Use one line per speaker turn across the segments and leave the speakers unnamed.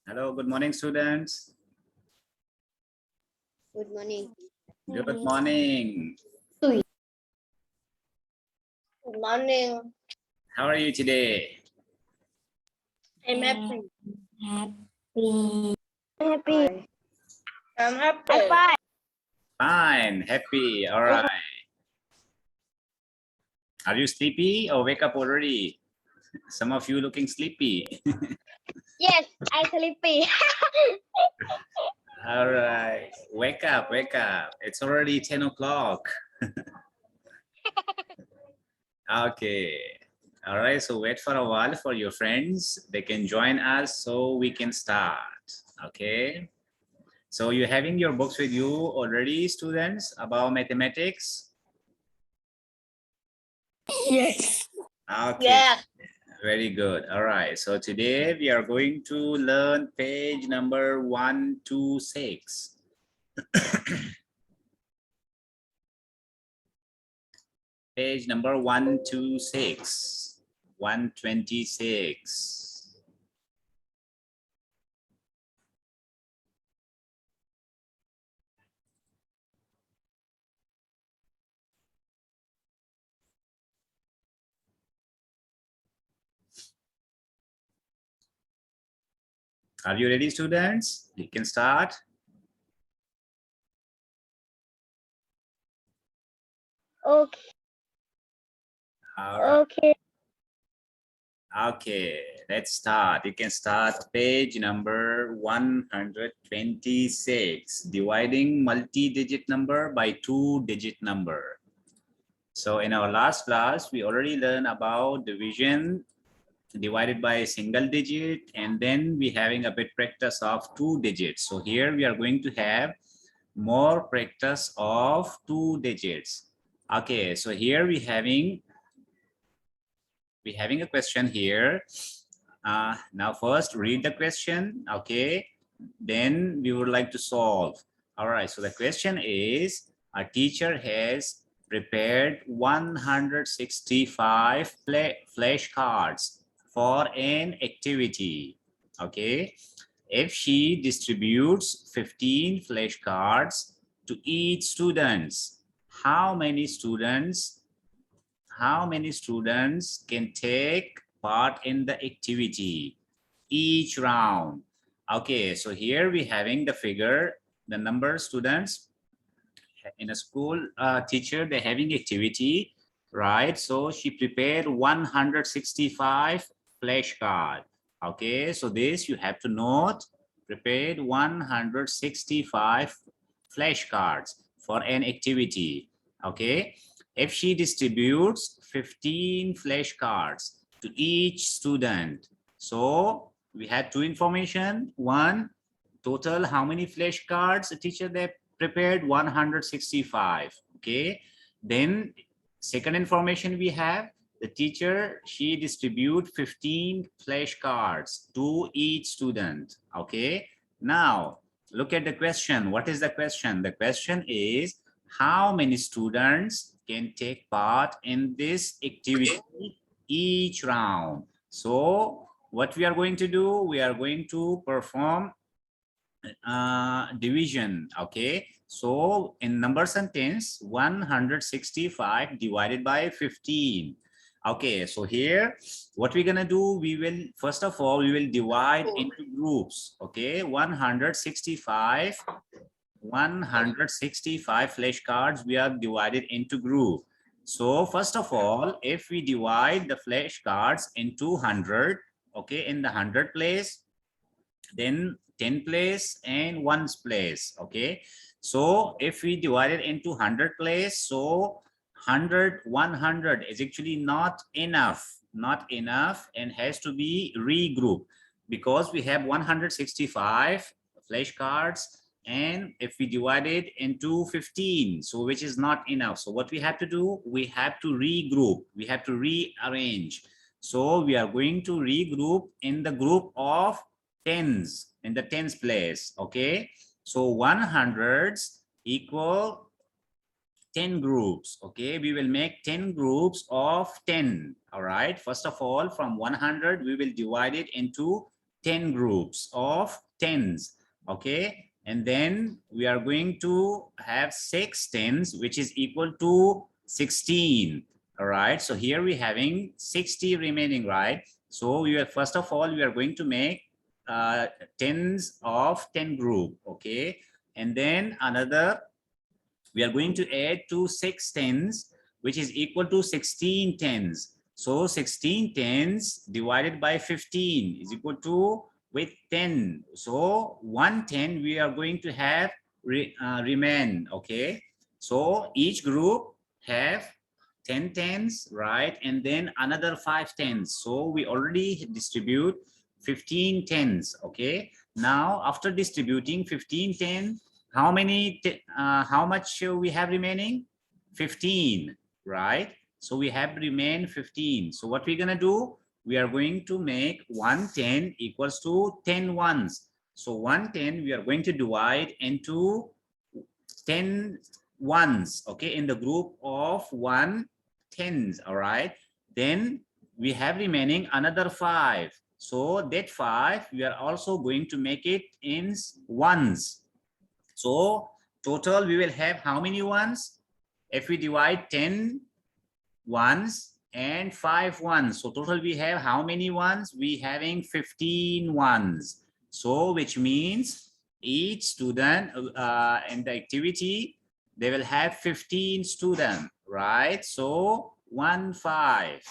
Hello, good morning, students.
Good morning.
Good morning.
Good morning.
How are you today?
I'm happy.
Happy.
Happy. I'm happy.
I'm fine.
Fine, happy. All right. Are you sleepy or wake up already? Some of you looking sleepy.
Yes, I'm sleepy.
All right. Wake up, wake up. It's already 10 o'clock. Okay. All right. So wait for a while for your friends. They can join us so we can start. Okay. So you're having your books with you already, students, about mathematics?
Yes.
Okay.
Yeah.
Very good. All right. So today we are going to learn page number 126. Page number 126. 126. Are you ready, students? You can start.
Okay.
All right.
Okay.
Okay, let's start. You can start page number 126, dividing multi-digit number by two-digit number. So in our last class, we already learned about division divided by a single digit, and then we having a bit practice of two digits. So here we are going to have more practice of two digits. Okay, so here we having a question here. Now first read the question, okay, then we would like to solve. All right, so the question is, a teacher has prepared 165 flashcards for an activity. Okay, if she distributes 15 flashcards to each students, how many students can take part in the activity each round? Okay, so here we having the figure, the number of students in a school. Teacher, they're having activity, right? So she prepared 165 flashcard. Okay, so this you have to note, prepared 165 flashcards for an activity. Okay, if she distributes 15 flashcards to each student, so we had two information. One, total how many flashcards the teacher they prepared? 165. Okay, then second information we have, the teacher, she distribute 15 flashcards to each student. Okay, now look at the question. What is the question? The question is, how many students can take part in this activity each round? So what we are going to do, we are going to perform division. Okay, so in number sentence, 165 divided by 15. Okay, so here what we're gonna do, we will first of all we will divide into groups. Okay, 165 flashcards we are divided into group. So first of all, if we divide the flashcards into 100, okay, in the 100 place, then 10 place and 1's place. Okay, so if we divide it into 100 place, so 100 is actually not enough, and has to be regrouped, because we have 165 flashcards, and if we divide it into 15, so which is not enough. So what we have to do, we have to regroup, we have to rearrange. So we are going to regroup in the group of tens, in the tens place. Okay, so 100s equal 10 groups. Okay, we will make 10 groups of 10. All right, first of all, from 100 we will divide it into 10 groups of tens. Okay, and then we are going to have 6 tens, which is equal to 16. All right, so here we having 60 remaining, right? So we are, first of all, we are going to make tens of 10 group. Okay, and then another, we are going to add to 6 tens, which is equal to 16 tens. So 16 tens divided by 15 is equal to with 10. So 110 we are going to have remain. Okay, so each group have 10 tens, right? And then another 5 tens. So we already distribute 15 tens. Okay, now after distributing 15 tens, how many how much we have remaining? 15, right? So we have remain 15. So what we're gonna do, we are going to make 110 equals to 10 ones. So 110 we are going to divide into 10 ones, okay, in the group of 1 tens. All right, then we have remaining another 5. So that 5 we are also going to make it in ones. So total we will have how many ones? If we divide 10 ones and 5 ones, so total we have how many ones? We having 15 ones. So which means each student in the activity, they will have 15 students, right? So 1 5.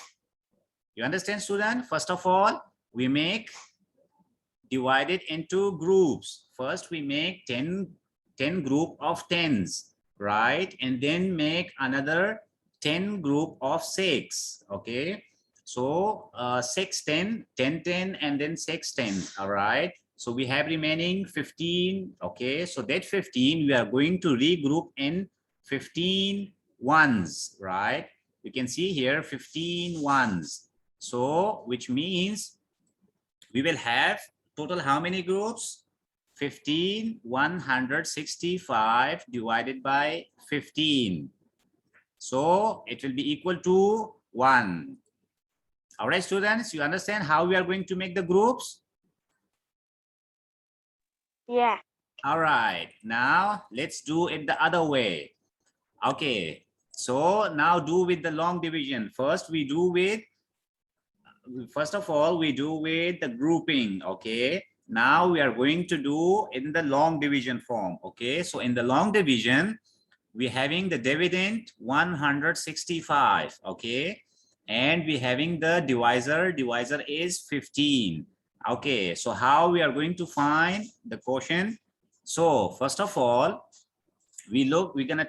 You understand, student? First of all, we make divided into groups. First we make 10 group of tens, right? And then make another 10 group of 6. Okay, so 6 10 10 10 and then 6 10. All right, so we have remaining 15. Okay, so that 15 we are going to regroup in 15 ones, right? You can see here 15 ones. So which means we will have total how many groups? 15, 165 divided by 15. So it will be equal to 1. All right, students, you understand how we are going to make the groups?
Yeah.
All right, now let's do it the other way. Okay, so now do with the long division. First of all, we do with the grouping. Okay, now we are going to do in the long division form. Okay, so in the long division, we're having the dividend 165. Okay, and we having the divisor is 15. Okay, so how we are going to find the quotient? So first of all, we're gonna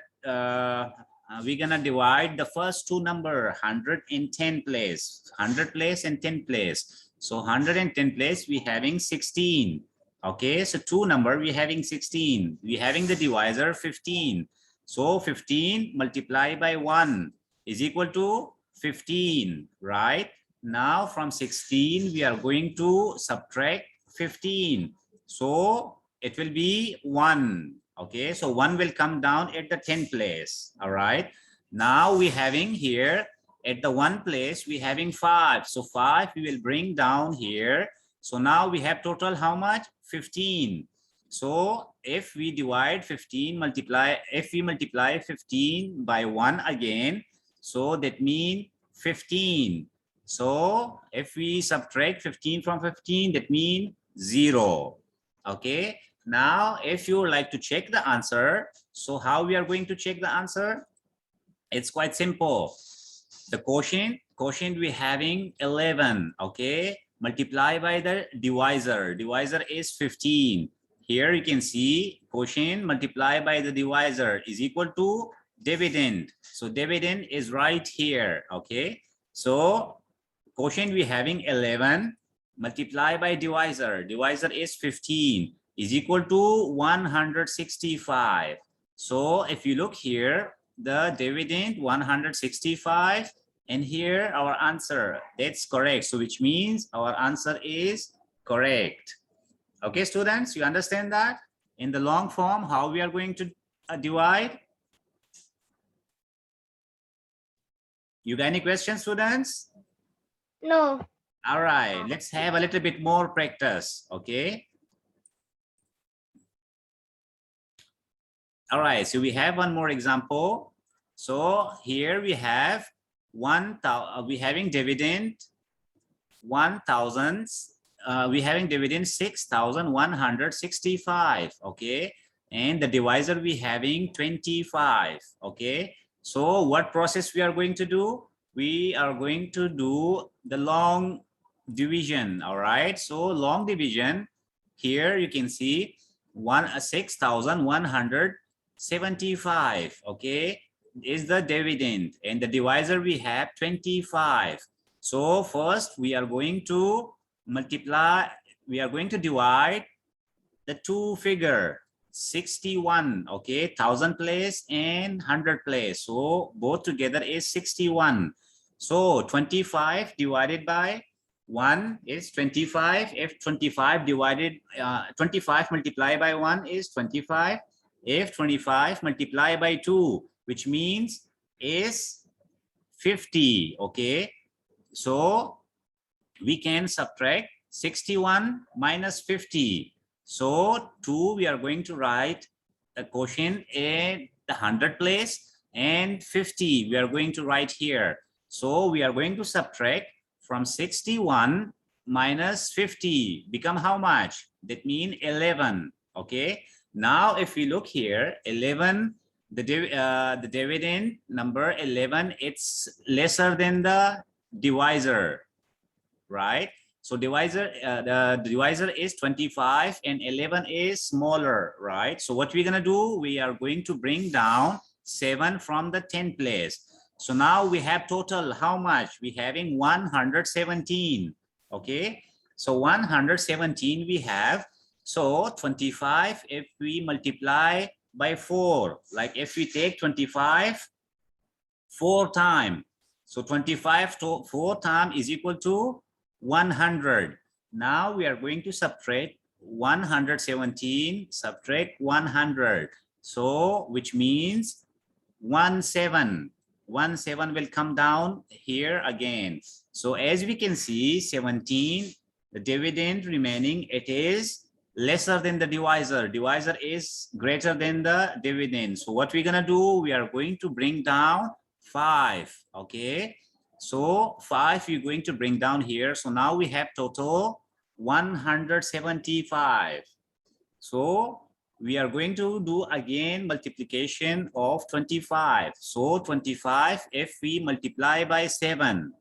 divide the first two number, 100 in 10 place, 100 place and 10 place. So 110 place we having 16. Okay, so two number we having 16, we having the divisor 15. So 15 multiplied by 1 is equal to 15, right? Now from 16 we are going to subtract 15, so it will be 1. Okay, so 1 will come down at the 10th place. All right, now we having here at the 1 place we having 5. So 5 we will bring down here. So now we have total how much? 15. So if we divide 15 if we multiply 15 by 1 again, so that means 15. So if we subtract 15 from 15, that means 0. Okay, now if you would like to check the answer, so how we are going to check the answer? It's quite simple. The quotient we having 11. Okay, multiply by the divisor is 15. Here you can see quotient multiplied by the divisor is equal to dividend. So dividend is right here. Okay, so quotient we having 11 multiplied by divisor is 15 is equal to 165. So if you look here, the dividend 165, and here our answer, that's correct. So which means our answer is correct. Okay, students, you understand that? In the long form, how we are going to divide? You got any questions, students?
No.
All right, let's have a little bit more practice. Okay. All right, so we have one more example. So here we have we having dividend 1,000. We having dividend 6,165. Okay, and the divisor we having 25. Okay, so what process we are going to do? We are going to do the long division. All right, so long division. Here you can see 6,175. Okay, is the dividend, and the divisor we have 25. So first we are going to multiply, we are going to divide the two figure 61. Okay, 1,000 place and 100 place, so both together is 61. So 25 divided by 1 is 25. If 25 divided 25 multiplied by 1 is 25. If 25 multiplied by 2, which means is 50. Okay, so we can subtract 61 minus 50. So 2 we are going to write the quotient in the 100 place, and 50 we are going to write here. So we are going to subtract from 61 minus 50 become how much? That means 11. Okay, now if we look here, 11, the dividend number 11, it's lesser than the divisor, right? So divisor, the divisor is 25 and 11 is smaller, right? So what we're gonna do, we are going to bring down 7 from the 10th place. So now we have total how much? We having 117. Okay, so 117 we have. So 25, if we multiply by 4, like if we take 25 4 times, so 25 to 4 times is equal to 100. Now we are going to subtract 117, subtract 100. So which means 17 will come down here again. So as we can see, 17, the dividend remaining, it is lesser than the divisor. Divisor is greater than the dividend. So what we're gonna do, we are going to bring down 5. Okay, so 5 we're going to bring down here. So now we have total 175. So we are going to do again multiplication of 25. So 25, if we multiply by 7,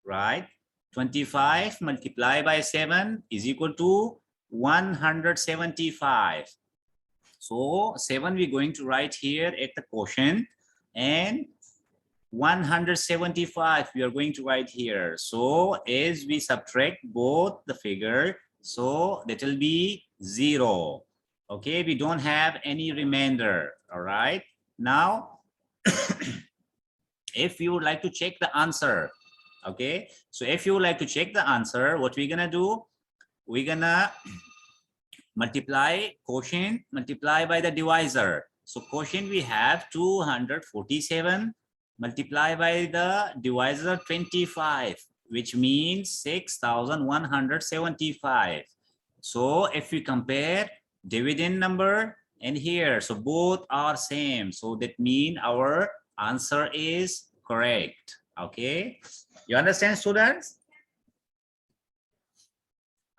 right? 25 multiplied by 7 is equal to 175. So 7 we're going to write here at the quotient, and 175 we are going to write here. So as we subtract both the figure, so that will be 0. Okay, we don't have any remainder. All right, now if you would like to check the answer, okay, so if you would like to check the answer, what we're gonna do, we're gonna multiply quotient multiply by the divisor. So quotient we have 247 multiply by the divisor 25, which means 6,175. So if we compare dividend number and here, so both are same, so that means our answer is correct. Okay, you understand, students?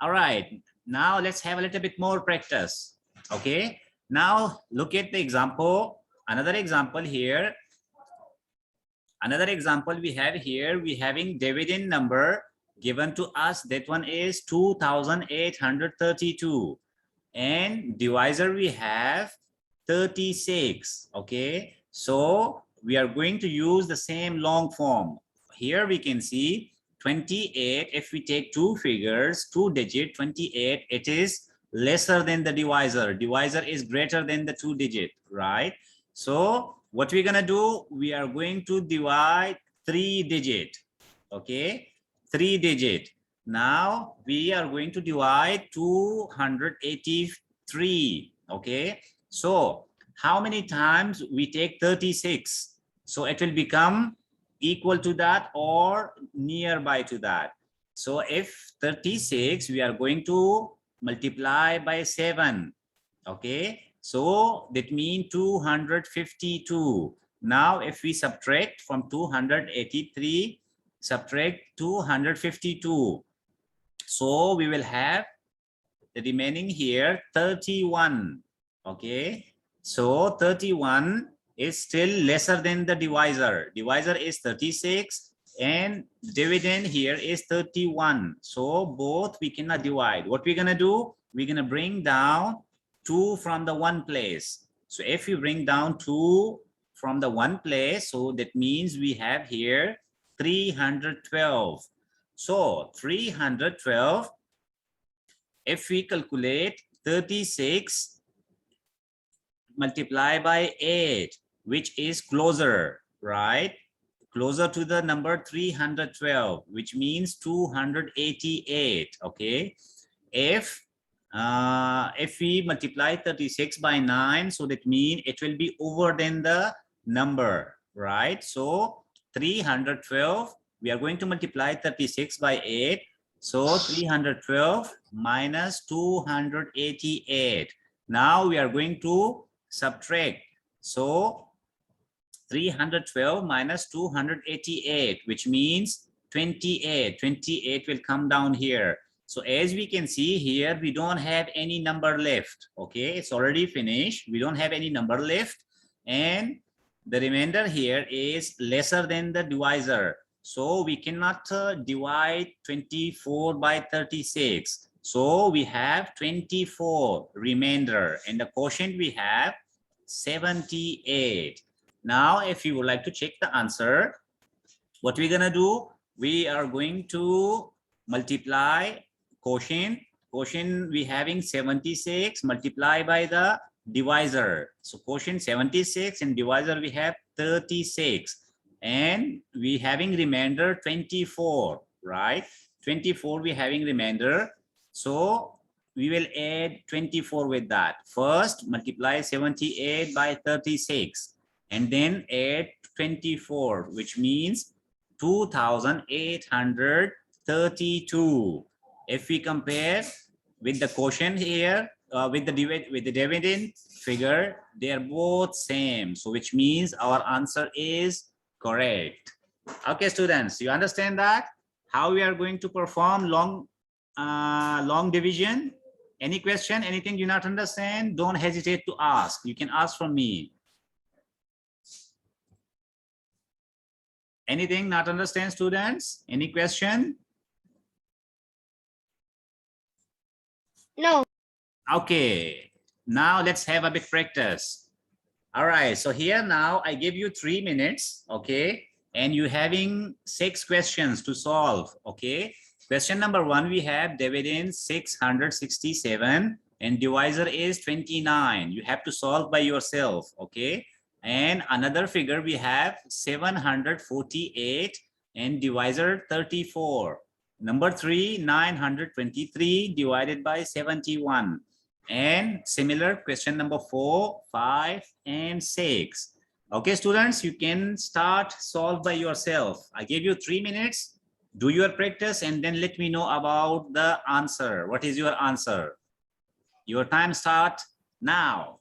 All right, now let's have a little bit more practice. Okay, now look at the example, another example here. Another example we have here, we having dividend number given to us, that one is 2,832, and divisor we have 36. Okay, so we are going to use the same long form. Here we can see 28, if we take two figures, 2 digit 28, it is lesser than the divisor. Divisor is greater than the 2 digit, right? So what we're gonna do, we are going to divide 3 digit. Okay, 3 digit. Now we are going to divide 283. Okay, so how many times we take 36? So it will become equal to that or nearby to that. So if 36, we are going to multiply by 7. Okay, so that means 252. Now if we subtract from 283, subtract 252, so we will have the remaining here 31. Okay, so 31 is still lesser than the divisor. Divisor is 36 and dividend here is 31. So both we cannot divide. What we're gonna do, we're gonna bring down 2 from the one place. So if you bring down 2 from the one place, so that means we have here 312. So 312, if we calculate 36 multiply by 8, which is closer, right? Closer to the number 312, which means 288. Okay, if we multiply 36 by 9, so that means it will be over than the number, right? So 312, we are going to multiply 36 by 8. So 312 minus 288. Now we are going to subtract. So 312 minus 288, which means 28. 28 will come down here. So as we can see here, we don't have any number left. Okay, it's already finished. We don't have any number left. And the remainder here is lesser than the divisor. So we cannot divide 24 by 36. So we have 24 remainder, and the quotient we have 78. Now, if you would like to check the answer, what we're gonna do, we are going to multiply quotient. Quotient we having 76 multiply by the divisor. So quotient 76 and divisor we have 36. And we having remainder 24, right? 24 we having remainder. So we will add 24 with that. First multiply 78 by 36 and then add 24, which means 2,832. If we compare with the quotient here, with the dividend figure, they are both same. So which means our answer is correct. Okay, students, you understand that? How we are going to perform long division? Any question, anything you not understand? Don't hesitate to ask. You can ask from me. Anything not understand, students? Any question?
No.
Okay, now let's have a bit practice. All right, so here now I give you 3 minutes, okay? And you having 6 questions to solve, okay? Question number 1, we have dividend 667 and divisor is 29. You have to solve by yourself, okay? And another figure we have 748 and divisor 34. Number 3, 923 divided by 71. And similar question number 4, 5, and 6. Okay, students, you can start solve by yourself. I gave you 3 minutes. Do your practice and then let me know about the answer. What is your answer? Your time start now.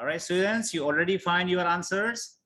All right, students, you already find your answers?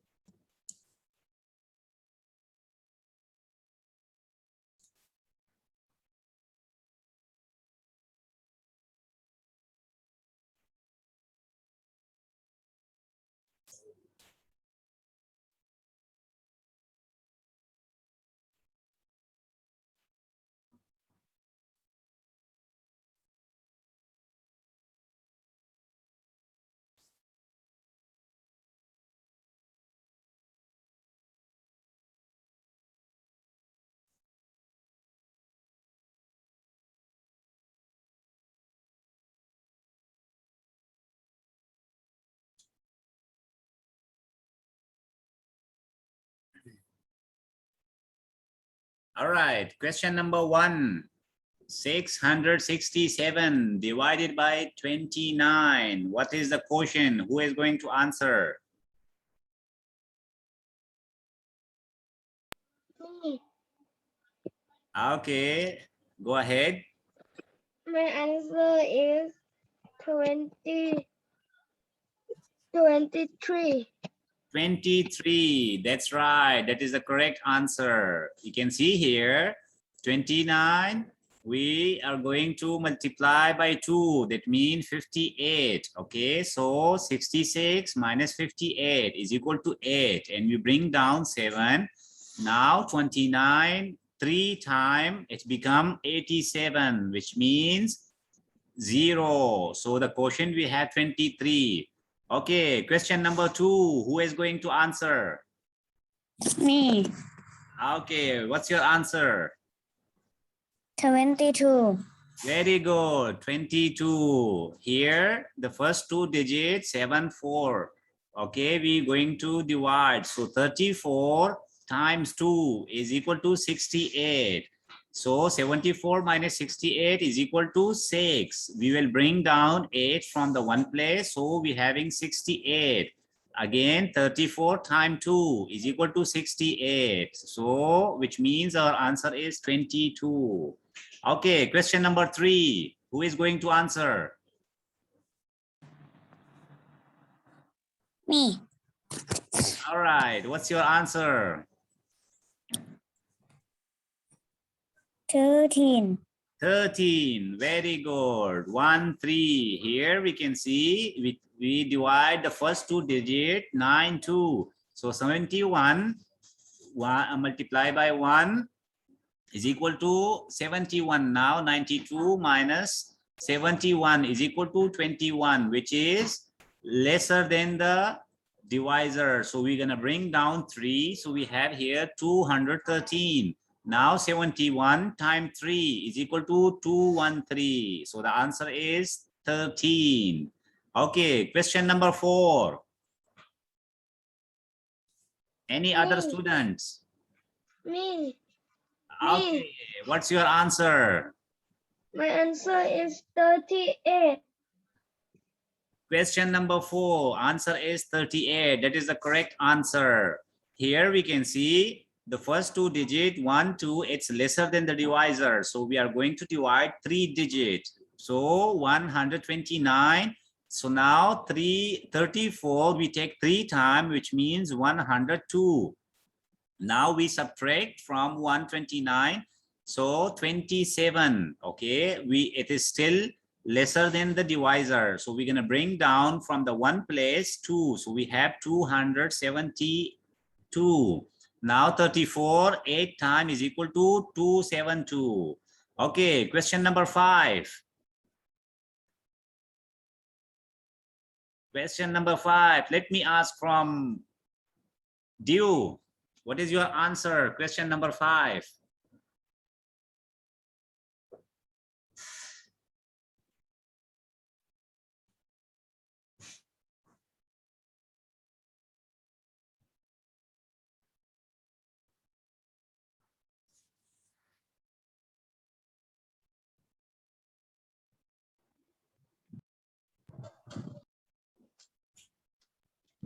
All right, question number 1. 667 divided by 29. What is the quotient? Who is going to answer?
Me.
Okay, go ahead.
My answer is 23.
23. That's right. That is the correct answer. You can see here 29. We are going to multiply by 2. That means 58. Okay, so 66 minus 58 is equal to 8. And we bring down 7. Now 29, 3 times, it's become 87, which means 0. So the quotient we have 23. Okay, question number 2. Who is going to answer?
Me.
Okay, what's your answer?
22.
Very good, 22. Here, the first 2 digits, 74. Okay, we're going to divide. So 34 times 2 is equal to 68. So 74 minus 68 is equal to 6. We will bring down 8 from the one place. So we're having 68. Again, 34 times 2 is equal to 68. So, which means our answer is 22. Okay, question number 3. Who is going to answer?
Me.
All right, what's your answer?
13.
13. Very good. 1, 3. Here we can see we divide the first 2 digits, 9, 2. So 71 multiply by 1 is equal to 71. Now 92 minus 71 is equal to 21, which is lesser than the divisor. So we're going to bring down 3. So we have here 213. Now 71 times 3 is equal to 213. So the answer is 13. Okay, question number 4. Any other students?
Me.
Okay, what's your answer?
My answer is 38.
Question number 4, answer is 38. That is the correct answer. Here we can see the first 2 digit 1, 2, it's lesser than the divisor. So we are going to divide 3 digits. So 129. So now 34, we take 3 times, which means 102. Now we subtract from 129. So 27. Okay, it is still lesser than the divisor. So we're going to bring down from the one place 2. So we have 272. Now 34, 8 times is equal to 272. Okay, question number 5. Question number 5. Let me ask from Dew. What is your answer? Question number 5.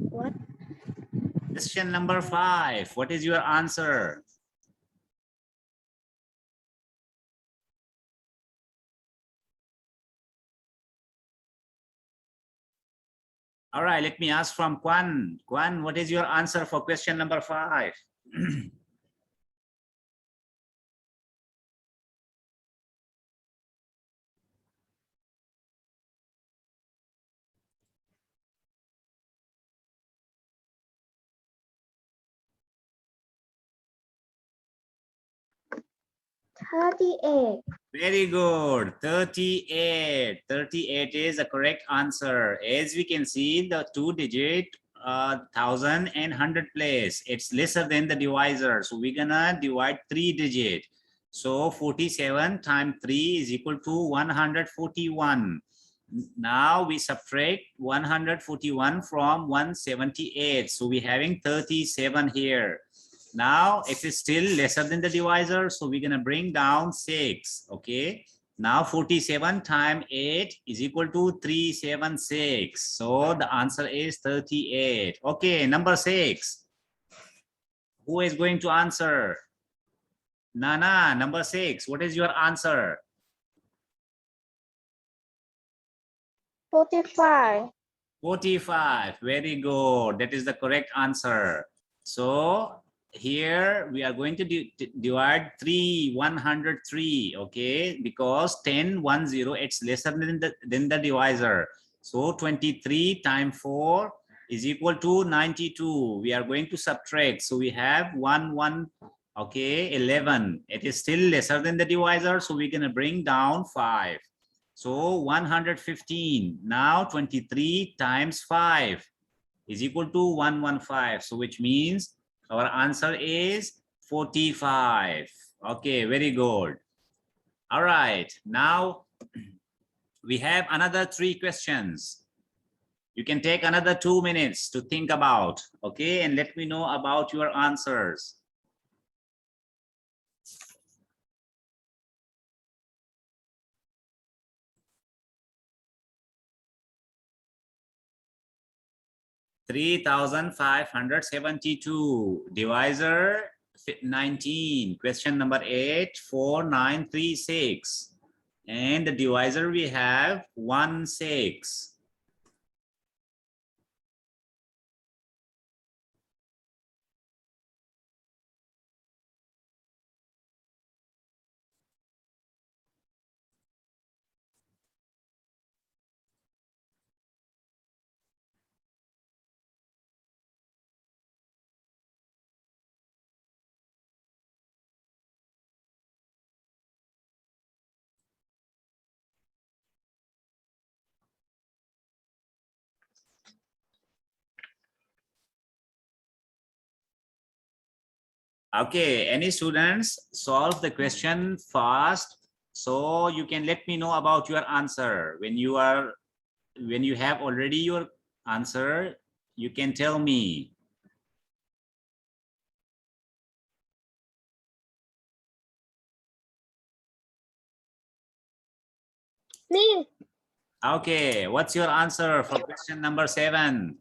What?
Question number 5. What is your answer? All right, let me ask from Kwan. Kwan, what is your answer for question number 5?
38.
Very good. 38. 38 is the correct answer. As we can see, the 2-digit 1000 and 100 place, it's lesser than the divisor. So we're gonna divide 3-digit. So 47 times 3 is equal to 141. Now we subtract 141 from 178. So we're having 37 here. Now it is still lesser than the divisor, so we're gonna bring down 6. Okay, now 47 times 8 is equal to 376. So the answer is 38. Okay, number 6. Who is going to answer? Nana, number 6. What is your answer?
45.
45. Very good. That is the correct answer. So here we are going to divide 103. Okay, because 10 it's lesser than the divisor. So 23 times 4 is equal to 92. We are going to subtract. So we have 1. Okay, 11. It is still lesser than the divisor. So we're going to bring down 5. So 115. Now 23 times 5 is equal to 115. So which means our answer is 45. Okay, very good. All right, now we have another 3 questions. You can take another 2 minutes to think about, okay, and let me know about your answers. $3,572 divisor 19. Question number 8, 4936. And the divisor we have 16. Okay, any students solve the question fast, so you can let me know about your answer. When you have already your answer, you can tell me.
Me.
Okay, what's your answer for question number 7?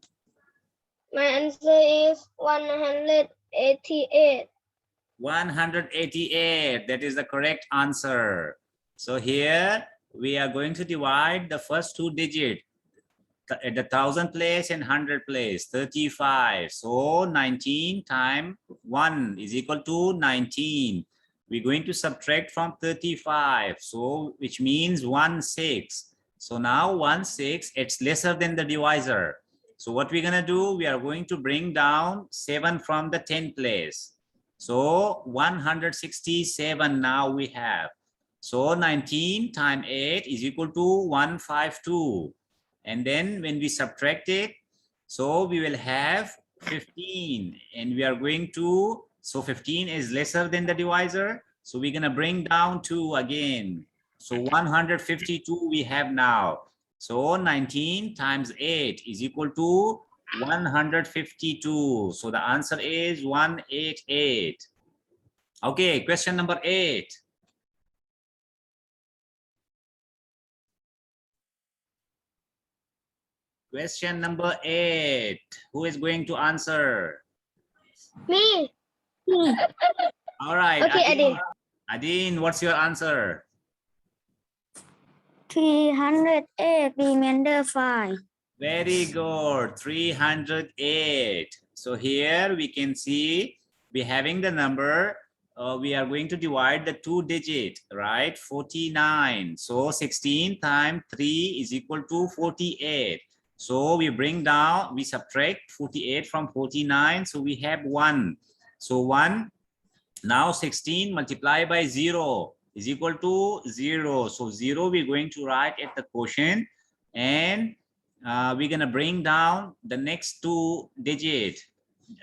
My answer is 188.
188. That is the correct answer. So here we are going to divide the first 2 digits at the 1000 place and 100 place, 35. So 19 times 1 is equal to 19. We're going to subtract from 35. So which means 16. So now 16, it's lesser than the divisor. So what we're gonna do, we are going to bring down 7 from the 10th place. So 167 now we have. So 19 times 8 is equal to 152. And then when we subtract it, so we will have 15. And we are going to, so 15 is lesser than the divisor. So we're gonna bring down 2 again. So 152 we have now. So 19 times 8 is equal to 152. So the answer is 188. Okay, question number 8. Question number 8. Who is going to answer?
Me.
All right.
Okay, Adin.
Adin, what's your answer?
308 remainder 5.
Very good. 308. So here we can see we're having the number. We are going to divide the 2-digit, right? 49. So 16 times 3 is equal to 48. So we bring down, we subtract 48 from 49. So we have 1. So 1. Now 16 multiplied by 0 is equal to 0. So 0 we're going to write at the quotient, and we're going to bring down the next 2 digit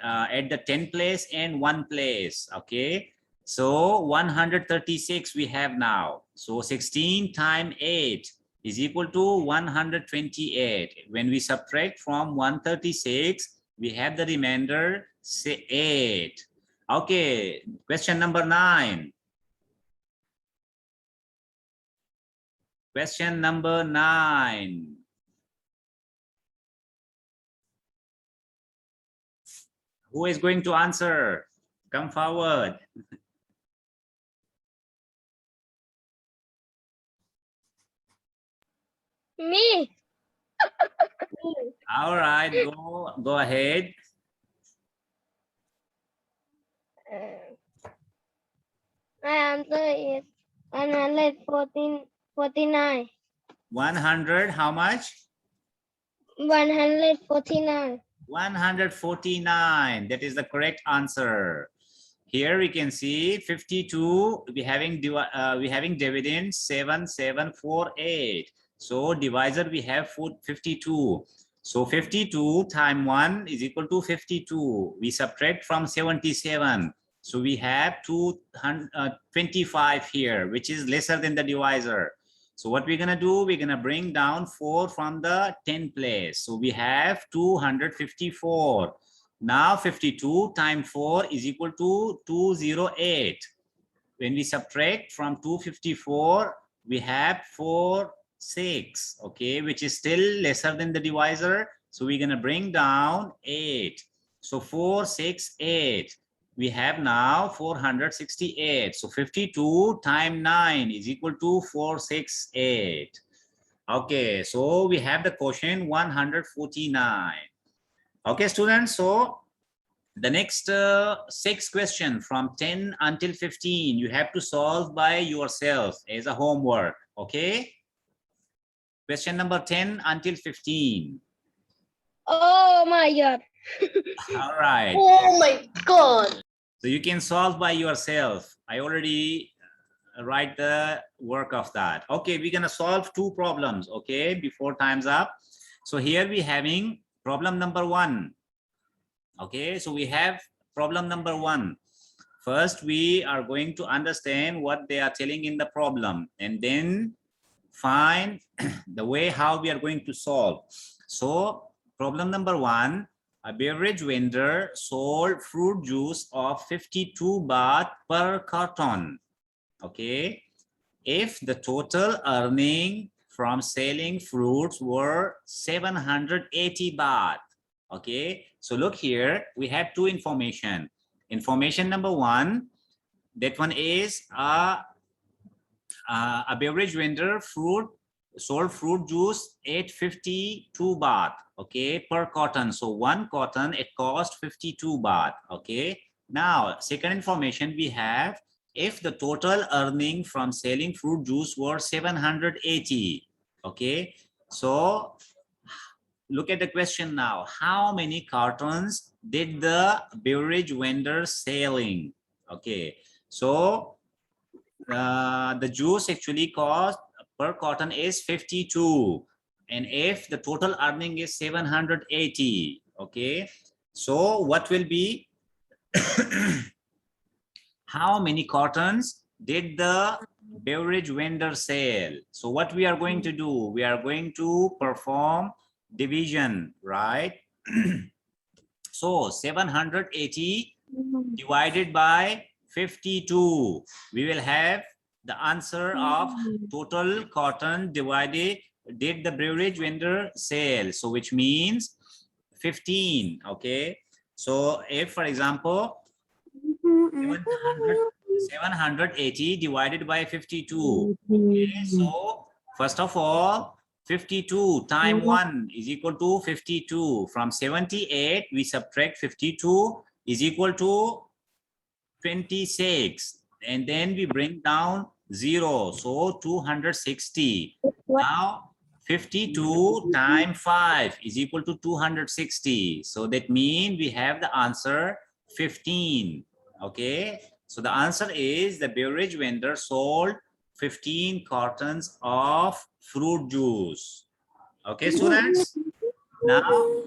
at the 10 place and 1 place. Okay, so 136 we have now. So 16 times 8 is equal to 128. When we subtract from 136, we have the remainder, say 8. Okay, question number 9. Question number 9. Who is going to answer? Come forward.
Me.
All right, go ahead.
My answer is 149.
100, how much?
149.
149. That is the correct answer. Here we can see 52. We having dividend 7748. So divisor we have 52. So 52 times 1 is equal to 52. We subtract from 77. So we have 225 here, which is lesser than the divisor. So what we're gonna do, we're gonna bring down 4 from the 10 place. So we have 254. Now 52 times 4 is equal to 208. When we subtract from 254, we have 46, okay, which is still lesser than the divisor. So we're gonna bring down 8. So 468. We have now 468. So 52 times 9 is equal to 468. Okay, so we have the quotient 149. Okay, students, so the next 6 questions from 10 until 15, you have to solve by yourself as a homework, okay? Question number 10 until 15.
Oh my God.
All right.
Oh my God.
So you can solve by yourself. I already write the work of that. Okay, we're gonna solve 2 problems, okay, before time's up. So here we having problem number 1. Okay, so we have problem number 1. First, we are going to understand what they are telling in the problem, and then find the way how we are going to solve. So problem number 1, a beverage vendor sold fruit juice of 52 baht per carton. Okay, if the total earning from selling fruits were 780 baht. Okay, so look here, we have 2 information. Information number 1, that one is a beverage vendor sold fruit juice at 52 baht, okay, per carton. So 1 carton, it cost 52 baht. Okay, now second information we have, if the total earning from selling fruit juice were 780. Okay, so look at the question now. How many cartons did the beverage vendor selling? Okay, so the juice actually cost per carton is 52, and if the total earning is 780, okay, so what will be how many cartons did the beverage vendor sell? So what we are going to do, we are going to perform division, right? So 780 divided by 52, we will have the answer of total carton divided did the beverage vendor sell. So which means 15. Okay, so if for example 780 divided by 52. Okay, so first of all 52 times 1 is equal to 52. From 78, we subtract 52 is equal to 26. And then we bring down 0. So 260. Now 52 times 5 is equal to 260. So that means we have the answer 15. Okay. So the answer is the beverage vendor sold 15 cartons of fruit juice. Okay, students. Now,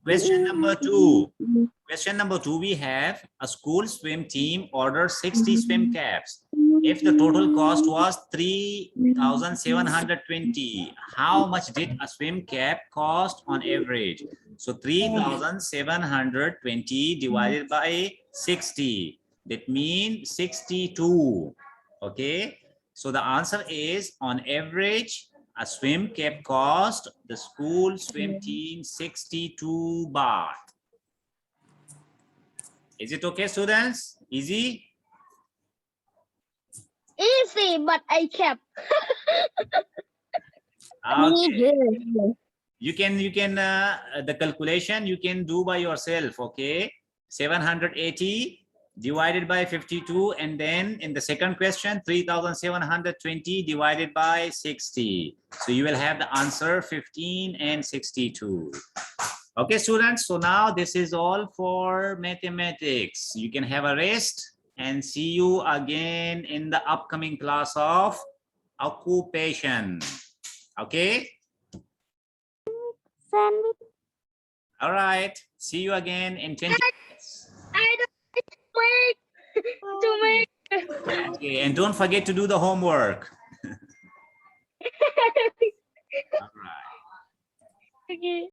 question number 2. Question number 2, we have a school swim team ordered 60 swim caps. If the total cost was 3,720, how much did a swim cap cost on average? So 3,720 divided by 60. That means 62. Okay. So the answer is on average, a swim cap cost the school swim team 62 baht. Is it okay, students? Easy?
Easy, but I kept.
Okay. You can the calculation you can do by yourself. Okay, 780 divided by 52, and then in the second question 3,720 divided by 60. So you will have the answer 15 and 62. Okay, students, so now this is all for mathematics. You can have a rest and see you again in the upcoming class of occupation. Okay? All right. See you again in 20 minutes.
I don't wait to make.
Okay, and don't forget to do the homework.